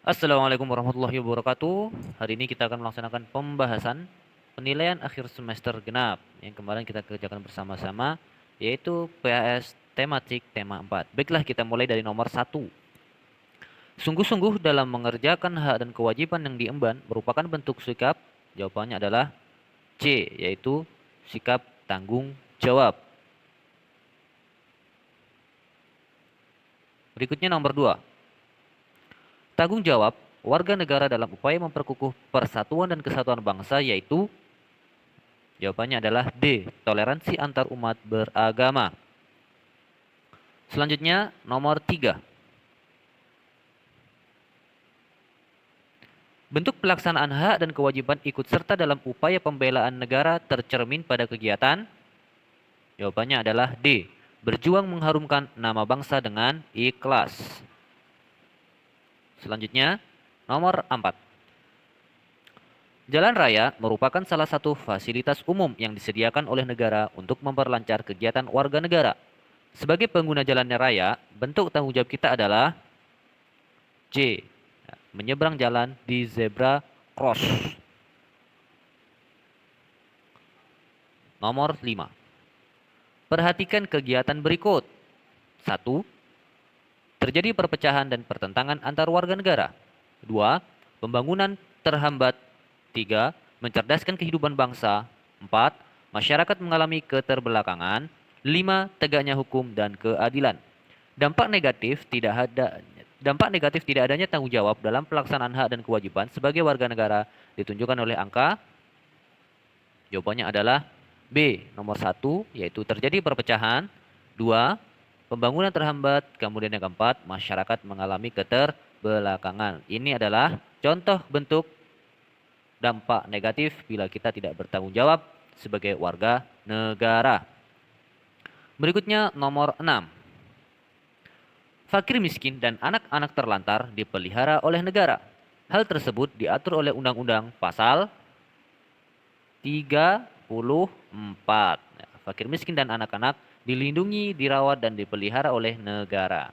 Assalamualaikum warahmatullahi wabarakatuh. Hari ini kita akan melaksanakan pembahasan penilaian akhir semester genap yang kemarin kita kerjakan bersama-sama, yaitu PAS tematik tema 4. Baiklah, kita mulai dari nomor 1. Sungguh-sungguh dalam mengerjakan hak dan kewajiban yang diemban merupakan bentuk sikap. Jawabannya adalah C, yaitu sikap tanggung jawab. Berikutnya nomor 2. Tanggung jawab warga negara dalam upaya memperkukuh persatuan dan kesatuan bangsa, yaitu jawabannya adalah D, toleransi antar umat beragama. Selanjutnya nomor 3. Bentuk pelaksanaan hak dan kewajiban ikut serta dalam upaya pembelaan negara tercermin pada kegiatan. Jawabannya adalah D, berjuang mengharumkan nama bangsa dengan ikhlas. Selanjutnya nomor 4. Jalan raya merupakan salah satu fasilitas umum yang disediakan oleh negara untuk memperlancar kegiatan warga negara. Sebagai pengguna jalannya raya, bentuk tanggung jawab kita adalah C, menyeberang jalan di zebra cross. Nomor 5. Perhatikan kegiatan berikut. 1. Terjadi perpecahan dan pertentangan antar warga negara. 2. Pembangunan terhambat. 3. Mencerdaskan kehidupan bangsa. 4. Masyarakat mengalami keterbelakangan. 5. Tegaknya hukum dan keadilan. Dampak negatif tidak ada Dampak negatif tidak adanya tanggung jawab dalam pelaksanaan hak dan kewajiban sebagai warga negara ditunjukkan oleh angka. Jawabannya adalah B, nomor 1, yaitu terjadi perpecahan. 2, pembangunan terhambat. Kemudian yang keempat, masyarakat mengalami keterbelakangan. Ini adalah contoh bentuk dampak negatif bila kita tidak bertanggung jawab sebagai warga negara. Berikutnya nomor 6. Fakir miskin dan anak-anak terlantar dipelihara oleh negara. Hal tersebut diatur oleh Undang-Undang Pasal 34. Nah, fakir miskin dan anak-anak dilindungi, dirawat, dan dipelihara oleh negara.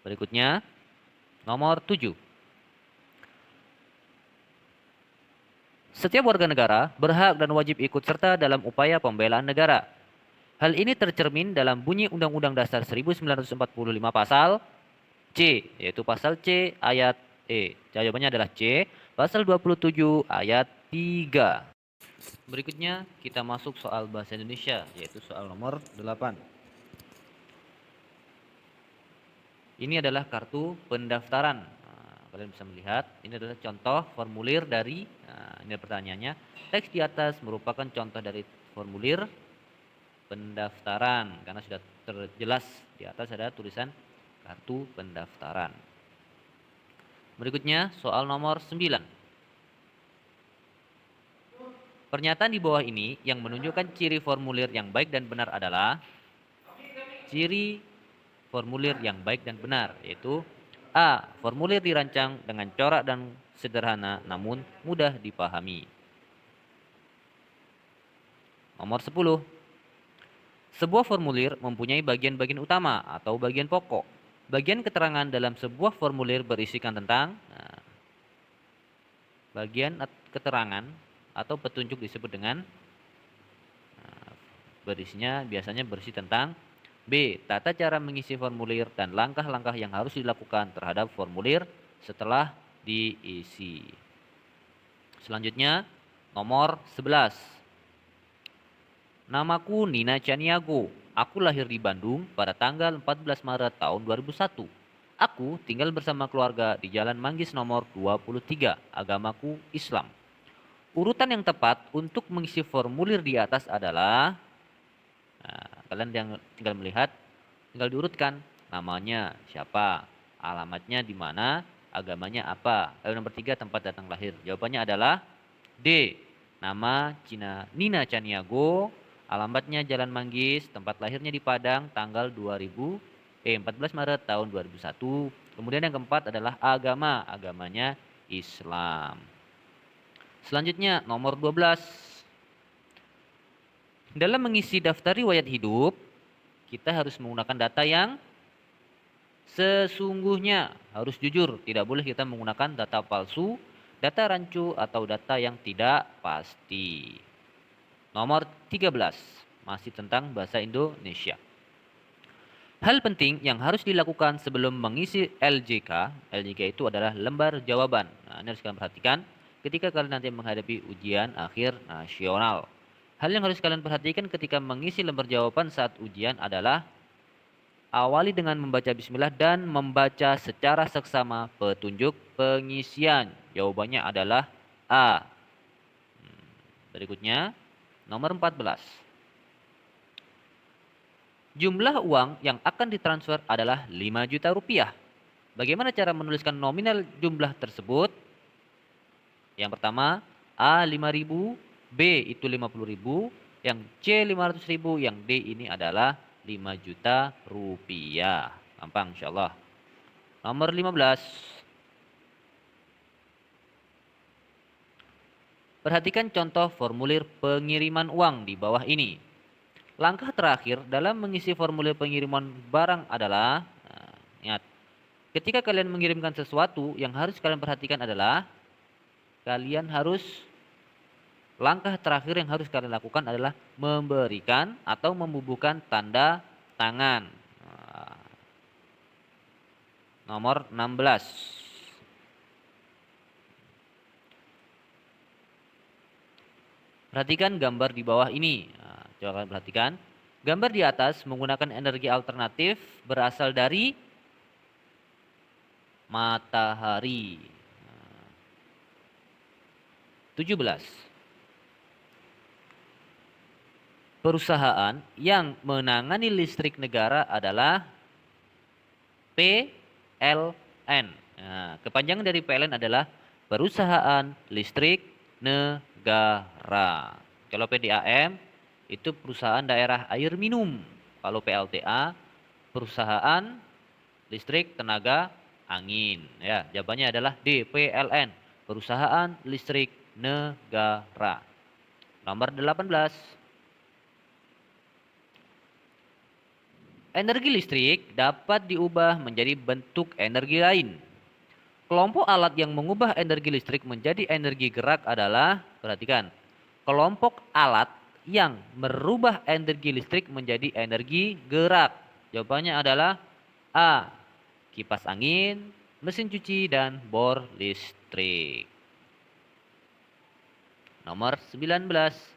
Berikutnya, nomor 7. Setiap warga negara berhak dan wajib ikut serta dalam upaya pembelaan negara. Hal ini tercermin dalam bunyi Undang-Undang Dasar 1945 pasal C, yaitu pasal C ayat E. Jawabannya adalah C, pasal 27 ayat 3. Berikutnya kita masuk soal bahasa Indonesia, yaitu soal nomor 8. Ini adalah kartu pendaftaran. Nah, kalian bisa melihat, ini adalah contoh formulir dari, ini pertanyaannya. Teks di atas merupakan contoh dari formulir pendaftaran, karena sudah terjelas di atas ada tulisan kartu pendaftaran. Berikutnya soal nomor 9. Pernyataan di bawah ini yang menunjukkan ciri formulir yang baik dan benar adalah ciri formulir yang baik dan benar, yaitu A. Formulir dirancang dengan corak dan sederhana namun mudah dipahami. Nomor 10. Sebuah formulir mempunyai bagian-bagian utama atau bagian pokok. Bagian keterangan dalam sebuah formulir berisikan tentang bagian keterangan atau petunjuk disebut dengan berisinya biasanya berisi tentang B. Tata cara mengisi formulir dan langkah-langkah yang harus dilakukan terhadap formulir setelah diisi. Selanjutnya, nomor 11. Namaku Nina Caniago. Aku lahir di Bandung pada tanggal 14 Maret tahun 2001. Aku tinggal bersama keluarga di Jalan Manggis nomor 23. Agamaku Islam. Urutan yang tepat untuk mengisi formulir di atas adalah, kalian yang tinggal melihat, tinggal diurutkan namanya siapa, alamatnya di mana, agamanya apa. Lalu nomor 3, tempat datang lahir. Jawabannya adalah D. Nama Nina Caniago, alamatnya Jalan Manggis, tempat lahirnya di Padang, tanggal 14 Maret tahun 2001. Kemudian yang keempat adalah agama, agamanya Islam. Selanjutnya nomor 12. Dalam mengisi daftar riwayat hidup, kita harus menggunakan data yang Sesungguhnya harus jujur, tidak boleh kita menggunakan data palsu, data rancu atau data yang tidak pasti. Nomor 13, masih tentang bahasa Indonesia. Hal penting yang harus dilakukan sebelum mengisi LJK. LJK itu adalah lembar jawaban. Nah, ini harus kalian perhatikan ketika kalian nanti menghadapi ujian akhir nasional. Hal yang harus kalian perhatikan ketika mengisi lembar jawaban saat ujian adalah awali dengan membaca bismillah dan membaca secara seksama petunjuk pengisian. Jawabannya adalah A. Berikutnya, nomor 14. Jumlah uang yang akan ditransfer adalah 5 juta rupiah. Bagaimana cara menuliskan nominal jumlah tersebut? Yang pertama, A 5.000, B itu 50.000, yang C 500.000, yang D ini adalah 5 juta rupiah. Gampang insyaallah. Nomor 15. Perhatikan contoh formulir pengiriman uang di bawah ini. Langkah terakhir dalam mengisi formulir pengiriman barang adalah, ingat, ketika kalian mengirimkan sesuatu, yang harus kalian perhatikan adalah kalian harus langkah terakhir yang harus kalian lakukan adalah memberikan atau membubuhkan tanda tangan. Nomor 16. Perhatikan gambar di bawah ini. Coba kalian perhatikan. Gambar di atas menggunakan energi alternatif berasal dari matahari. 17. Perusahaan yang menangani listrik negara adalah PLN. Nah, kepanjangan dari PLN adalah Perusahaan Listrik Negara. Kalau PDAM itu Perusahaan Daerah Air Minum. Kalau PLTA Perusahaan Listrik Tenaga Angin. Ya, jawabannya adalah D, PLN, Perusahaan Listrik Negara. Nomor 18. Energi listrik dapat diubah menjadi bentuk energi lain. Kelompok alat yang mengubah energi listrik menjadi energi gerak adalah, perhatikan, kelompok alat yang merubah energi listrik menjadi energi gerak. Jawabannya adalah A. Kipas angin, mesin cuci, dan bor listrik. Nomor 19.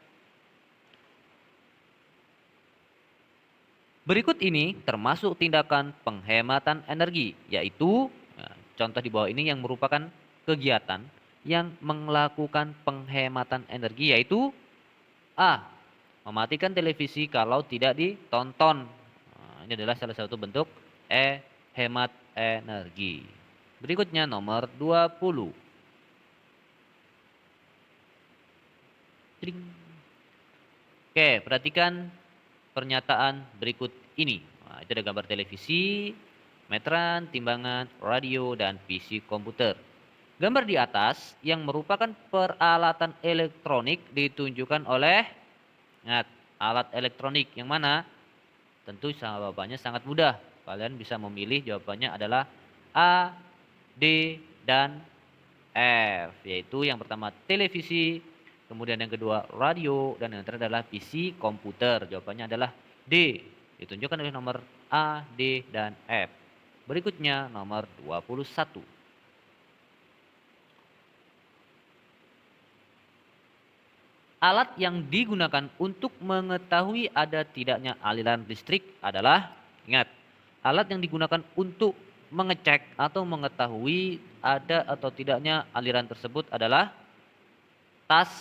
Berikut ini termasuk tindakan penghematan energi, yaitu contoh di bawah ini yang merupakan kegiatan yang melakukan penghematan energi, yaitu A. Mematikan televisi kalau tidak ditonton. Ini adalah salah satu bentuk hemat energi. Berikutnya nomor 20. Oke, perhatikan pernyataan berikut ini. Nah, itu ada gambar televisi, meteran, timbangan, radio, dan PC komputer. Gambar di atas yang merupakan peralatan elektronik ditunjukkan oleh, ingat, alat elektronik yang mana? Tentu jawabannya sangat mudah. Kalian bisa memilih, jawabannya adalah A, D, dan F. Yaitu yang pertama televisi, kemudian yang kedua radio, dan yang terakhir adalah PC komputer. Jawabannya adalah D. Ditunjukkan oleh nomor A, D, dan F. Berikutnya nomor 21. Alat yang digunakan untuk mengetahui ada tidaknya aliran listrik adalah, ingat, alat yang digunakan untuk mengecek atau mengetahui ada atau tidaknya aliran tersebut adalah tas,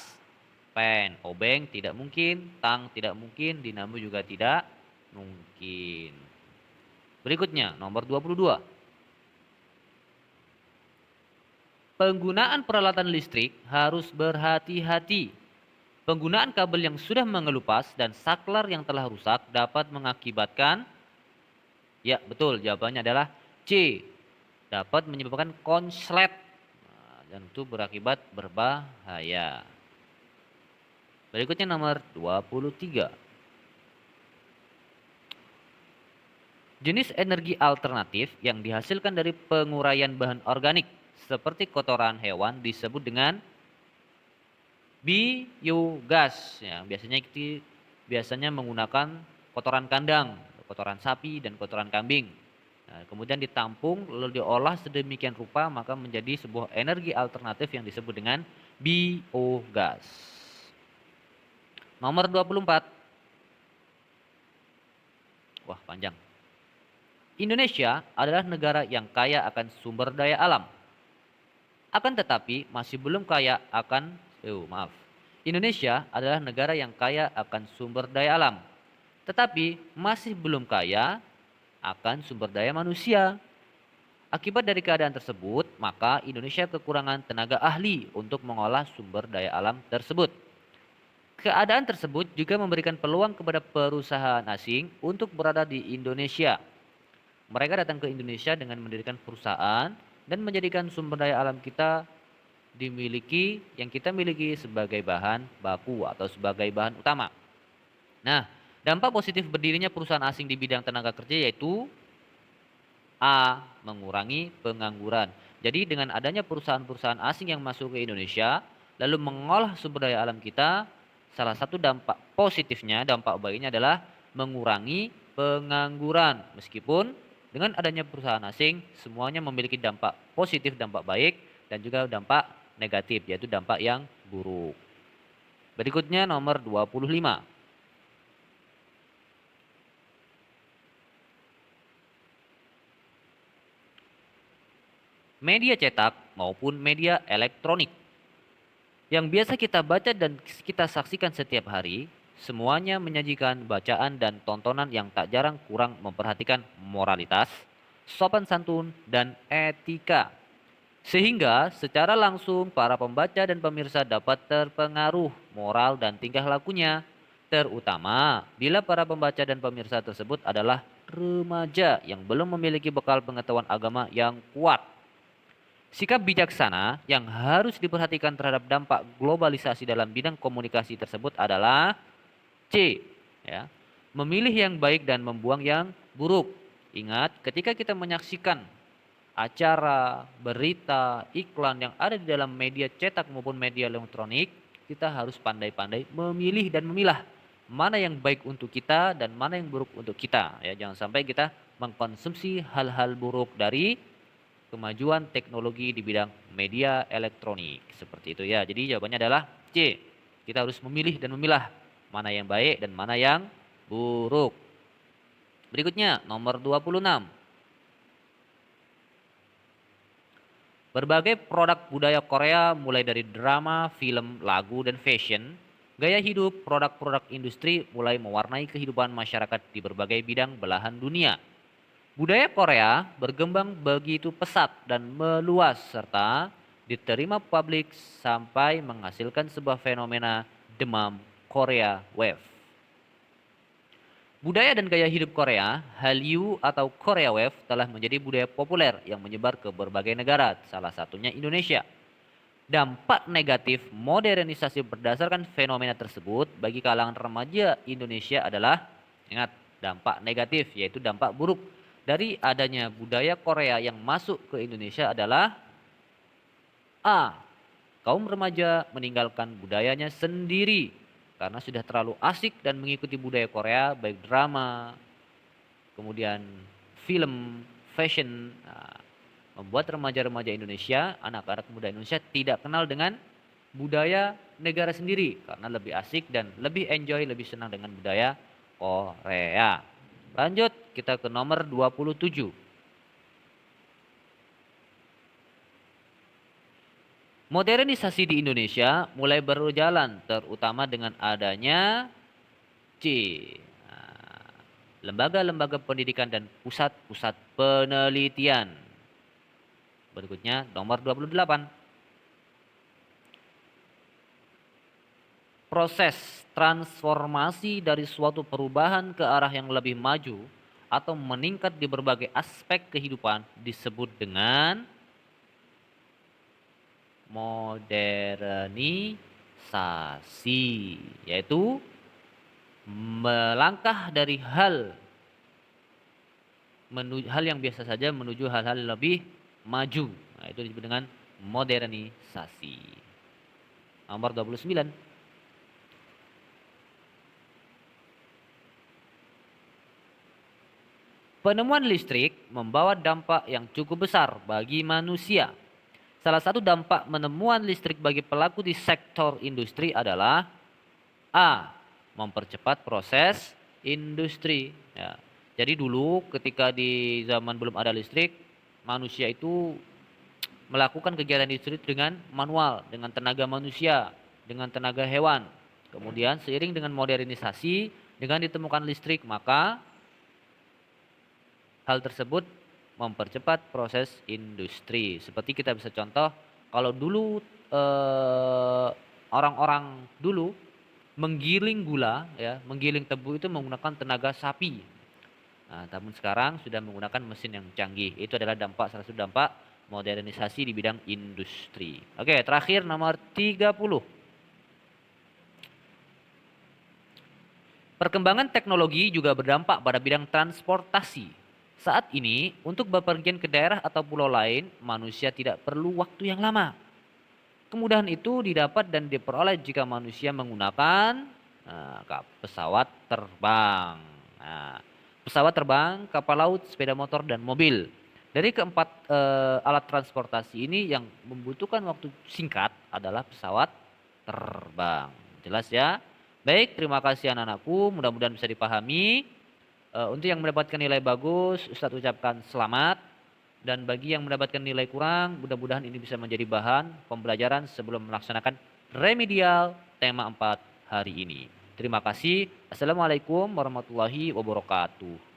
pen. Obeng tidak mungkin, tang tidak mungkin, dinamo juga tidak mungkin. Berikutnya nomor 22. Penggunaan peralatan listrik harus berhati-hati. Penggunaan kabel yang sudah mengelupas dan saklar yang telah rusak dapat mengakibatkan, ya betul, jawabannya adalah C, dapat menyebabkan konslet, dan itu berakibat berbahaya. Berikutnya nomor 23. Jenis energi alternatif yang dihasilkan dari penguraian bahan organik seperti kotoran hewan disebut dengan biogas. Ya, biasanya menggunakan kotoran kandang, kotoran sapi dan kotoran kambing. Nah, kemudian ditampung lalu diolah sedemikian rupa maka menjadi sebuah energi alternatif yang disebut dengan biogas. Nomor 24. Wah, panjang. Indonesia adalah negara yang kaya akan sumber daya alam. Akan tetapi masih belum kaya akan maaf. Indonesia adalah negara yang kaya akan sumber daya alam, tetapi masih belum kaya akan sumber daya manusia. Akibat dari keadaan tersebut, maka Indonesia kekurangan tenaga ahli untuk mengolah sumber daya alam tersebut. Keadaan tersebut juga memberikan peluang kepada perusahaan asing untuk berada di Indonesia. Mereka datang ke Indonesia dengan mendirikan perusahaan dan menjadikan sumber daya alam kita yang kita miliki sebagai bahan baku atau sebagai bahan utama. Nah, dampak positif berdirinya perusahaan asing di bidang tenaga kerja yaitu A. Mengurangi pengangguran. Jadi dengan adanya perusahaan-perusahaan asing yang masuk ke Indonesia, lalu mengolah sumber daya alam kita, salah satu dampak positifnya, dampak baiknya adalah mengurangi pengangguran. Meskipun dengan adanya perusahaan asing, semuanya memiliki dampak positif, dampak baik, dan juga dampak negatif, yaitu dampak yang buruk. Berikutnya nomor 25. Media cetak maupun media elektronik yang biasa kita baca dan kita saksikan setiap hari, semuanya menyajikan bacaan dan tontonan yang tak jarang kurang memperhatikan moralitas, sopan santun, dan etika. Sehingga secara langsung para pembaca dan pemirsa dapat terpengaruh moral dan tingkah lakunya, terutama bila para pembaca dan pemirsa tersebut adalah remaja yang belum memiliki bekal pengetahuan agama yang kuat. Sikap bijaksana yang harus diperhatikan terhadap dampak globalisasi dalam bidang komunikasi tersebut adalah C. Ya, memilih yang baik dan membuang yang buruk. Ingat, ketika kita menyaksikan acara, berita, iklan yang ada di dalam media cetak maupun media elektronik, kita harus pandai-pandai memilih dan memilah mana yang baik untuk kita dan mana yang buruk untuk kita. Ya, jangan sampai kita mengkonsumsi hal-hal buruk dari kemajuan teknologi di bidang media elektronik. Seperti itu ya. Jadi jawabannya adalah C. Kita harus memilih dan memilah mana yang baik dan mana yang buruk. Berikutnya nomor 26. Berbagai produk budaya Korea mulai dari drama, film, lagu, dan fashion, gaya hidup, produk-produk industri mulai mewarnai kehidupan masyarakat di berbagai bidang belahan dunia. Budaya Korea berkembang begitu pesat dan meluas serta diterima publik sampai menghasilkan sebuah fenomena demam Korea Wave. Budaya dan gaya hidup Korea, Hallyu atau Korea Wave telah menjadi budaya populer yang menyebar ke berbagai negara, salah satunya Indonesia. Dampak negatif modernisasi berdasarkan fenomena tersebut bagi kalangan remaja Indonesia adalah, ingat, dampak negatif yaitu dampak buruk dari adanya budaya Korea yang masuk ke Indonesia adalah A. Kaum remaja meninggalkan budayanya sendiri karena sudah terlalu asik dan mengikuti budaya Korea baik drama, kemudian film, fashion. Nah, membuat remaja-remaja Indonesia, anak-anak muda Indonesia tidak kenal dengan budaya negara sendiri karena lebih asik dan lebih enjoy, lebih senang dengan budaya Korea. Lanjut kita ke nomor 27. Modernisasi di Indonesia mulai berjalan terutama dengan adanya C. Nah, lembaga-lembaga pendidikan dan pusat-pusat penelitian. Berikutnya nomor 28. Proses transformasi dari suatu perubahan ke arah yang lebih maju atau meningkat di berbagai aspek kehidupan disebut dengan modernisasi, yaitu melangkah dari hal hal yang biasa saja menuju hal-hal lebih maju. Nah, itu disebut dengan modernisasi. Nomor 29. Penemuan listrik membawa dampak yang cukup besar bagi manusia. Salah satu dampak penemuan listrik bagi pelaku di sektor industri adalah A. Mempercepat proses industri. Ya. Jadi dulu ketika di zaman belum ada listrik, manusia itu melakukan kegiatan industri dengan manual, dengan tenaga manusia, dengan tenaga hewan. Kemudian seiring dengan modernisasi, dengan ditemukan listrik, maka hal tersebut mempercepat proses industri. Seperti kita bisa contoh, kalau dulu orang-orang dulu menggiling gula, ya, menggiling tebu itu menggunakan tenaga sapi. Nah, namun sekarang sudah menggunakan mesin yang canggih. Itu adalah salah satu dampak modernisasi di bidang industri. Oke, terakhir nomor 30. Perkembangan teknologi juga berdampak pada bidang transportasi. Saat ini, untuk bepergian ke daerah atau pulau lain, manusia tidak perlu waktu yang lama. Kemudahan itu didapat dan diperoleh jika manusia menggunakan pesawat terbang. Nah, pesawat terbang, kapal laut, sepeda motor, dan mobil. Dari keempat alat transportasi ini yang membutuhkan waktu singkat adalah pesawat terbang. Jelas ya? Baik, terima kasih anak-anakku. Mudah-mudahan bisa dipahami. Untuk yang mendapatkan nilai bagus, Ustadz ucapkan selamat. Dan bagi yang mendapatkan nilai kurang, mudah-mudahan ini bisa menjadi bahan pembelajaran sebelum melaksanakan remedial tema 4 hari ini. Terima kasih. Assalamualaikum warahmatullahi wabarakatuh.